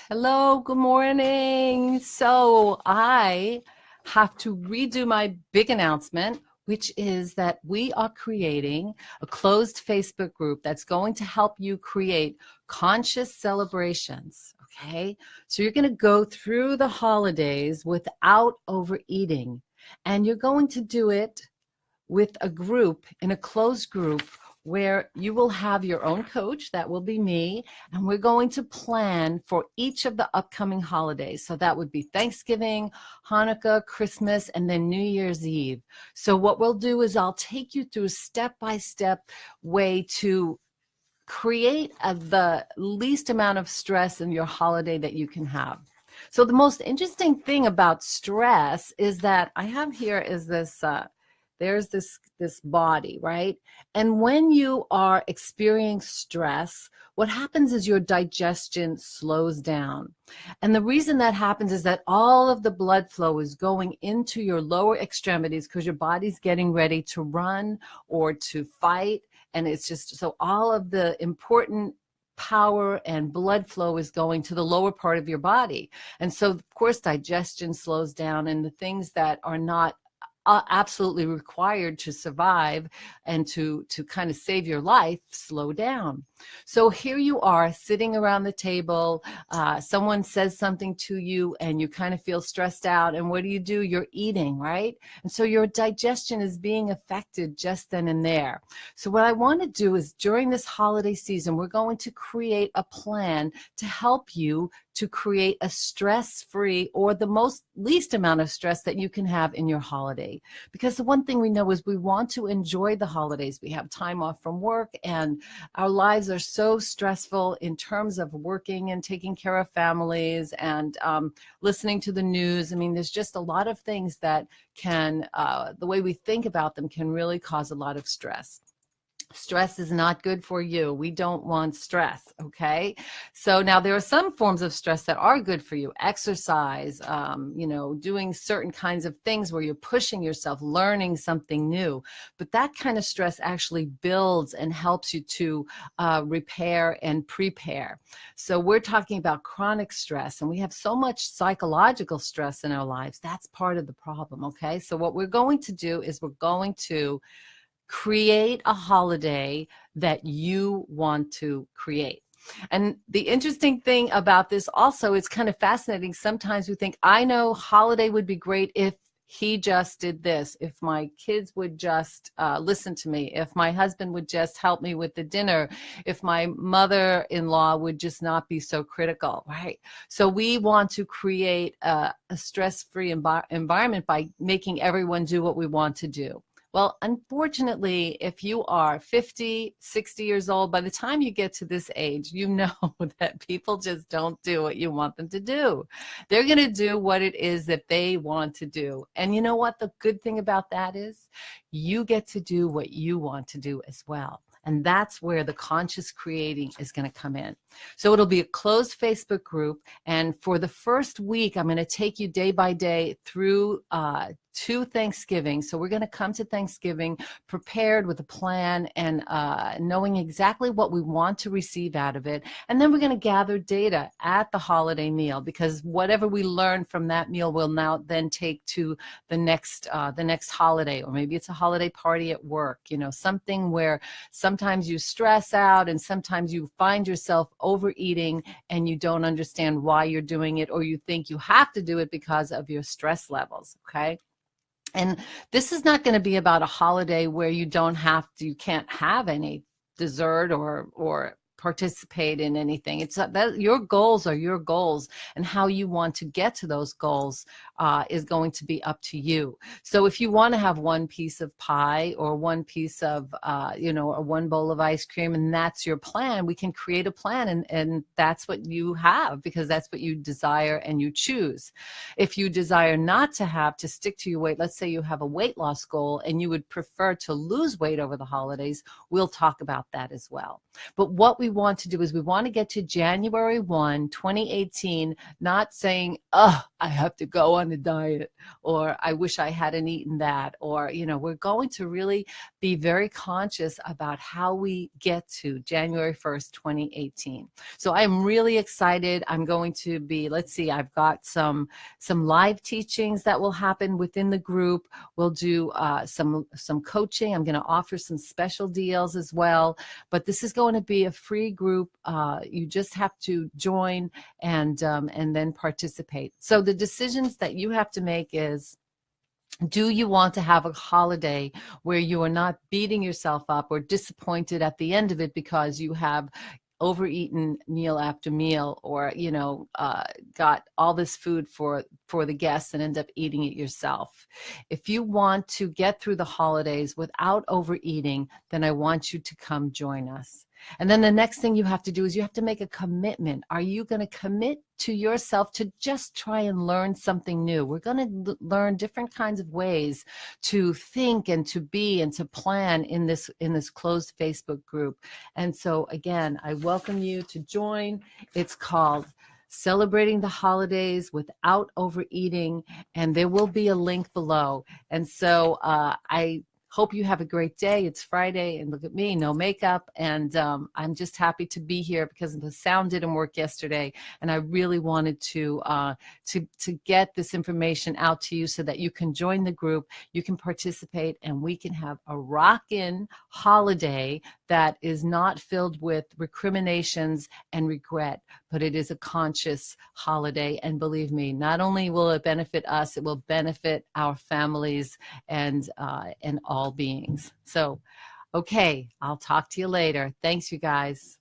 Hello, good morning. So I have to redo my big announcement, which is that we are creating a closed Facebook group that's going to help you create conscious celebrations. Okay, so you're going to go through the holidays without overeating, and you're going to do it with a group, in a closed group, where you will have your own coach. That will be me. And we're going to plan for each of the upcoming holidays. So that would be Thanksgiving, Hanukkah, Christmas, and then New Year's Eve. So what we'll do is I'll take you through a step-by-step way to create the least amount of stress in your holiday that you can have. So the most interesting thing about stress is that I have here is this, there's this body, right? And when you are experiencing stress, what happens is your digestion slows down. And the reason that happens is that all of the blood flow is going into your lower extremities because your body's getting ready to run or to fight. And it's just so all of the important power and blood flow is going to the lower part of your body. And so, of course, digestion slows down, and the things that are not absolutely required to survive and to kind of save your life slow down. So here you are sitting around the table, someone says something to you and you kind of feel stressed out, and what do? You're eating, right? And so your digestion is being affected just then and there. So what I want to do is during this holiday season, we're going to create a plan to help you to create a stress-free, or the least amount of stress that you can have in your holiday. Because the one thing we know is we want to enjoy the holidays. We have time off from work, and our lives are so stressful in terms of working and taking care of families and listening to the news. I mean, there's just a lot of things that can, the way we think about them can really cause a lot of stress. Stress is not good for you. We don't want stress, okay? So now there are some forms of stress that are good for you. Exercise, doing certain kinds of things where you're pushing yourself, learning something new. But that kind of stress actually builds and helps you to repair and prepare. So we're talking about chronic stress, and we have so much psychological stress in our lives. That's part of the problem, okay? So what we're going to do is we're going to create a holiday that you want to create. And the interesting thing about this also, it's kind of fascinating. Sometimes we think, I know holiday would be great if he just did this, if my kids would just listen to me, if my husband would just help me with the dinner, if my mother-in-law would just not be so critical, right? So we want to create a stress-free environment by making everyone do what we want to do. Well, unfortunately, if you are 50, 60 years old, by the time you get to this age, you know that people just don't do what you want them to do. They're going to do what it is that they want to do. And you know what the good thing about that is? You get to do what you want to do as well. And that's where the conscious creating is going to come in. So it'll be a closed Facebook group. And for the first week, I'm going to take you day by day through to Thanksgiving. So we're going to come to Thanksgiving prepared with a plan and knowing exactly what we want to receive out of it. And then we're going to gather data at the holiday meal, because whatever we learn from that meal will now then take to the next holiday, or maybe it's a holiday party at work, something where sometimes you stress out and sometimes you find yourself overeating and you don't understand why you're doing it, or you think you have to do it because of your stress levels, okay? And this is not going to be about a holiday where you can't have any dessert or participate in anything. It's that your goals are your goals, and how you want to get to those goals is going to be up to you. So if you want to have one piece of pie or one piece of, or one bowl of ice cream, and that's your plan, we can create a plan, and that's what you have, because that's what you desire and you choose. If you desire not to stick to your weight, let's say you have a weight loss goal and you would prefer to lose weight over the holidays, we'll talk about that as well. But what we we want to do is we want to get to January 1, 2018, not saying, oh, I have to go on a diet, or I wish I hadn't eaten that, or, we're going to really be very conscious about how we get to January 1st, 2018. So I'm really excited. I'm going to be, let's see, I've got some live teachings that will happen within the group. We'll do some coaching. I'm going to offer some special deals as well. But this is going to be a free group. You just have to join and then participate. So the decisions that you have to make is, do you want to have a holiday where you are not beating yourself up or disappointed at the end of it because you have overeaten meal after meal, or got all this food for the guests and end up eating it yourself? If you want to get through the holidays without overeating, then I want you to come join us. And then the next thing you have to do is you have to make a commitment. Are you going to commit to yourself to just try and learn something new? We're going to learn different kinds of ways to think and to be and to plan in this closed Facebook group. And so again, I welcome you to join. It's called Celebrating the Holidays Without Overeating, and there will be a link below. And so I hope you have a great day. It's Friday, and look at me, no makeup, and I'm just happy to be here because the sound didn't work yesterday, and I really wanted to get this information out to you so that you can join the group, you can participate, and we can have a rockin' holiday that is not filled with recriminations and regret, but it is a conscious holiday. And believe me, not only will it benefit us, it will benefit our families and all beings. So, okay, I'll talk to you later. Thanks, you guys.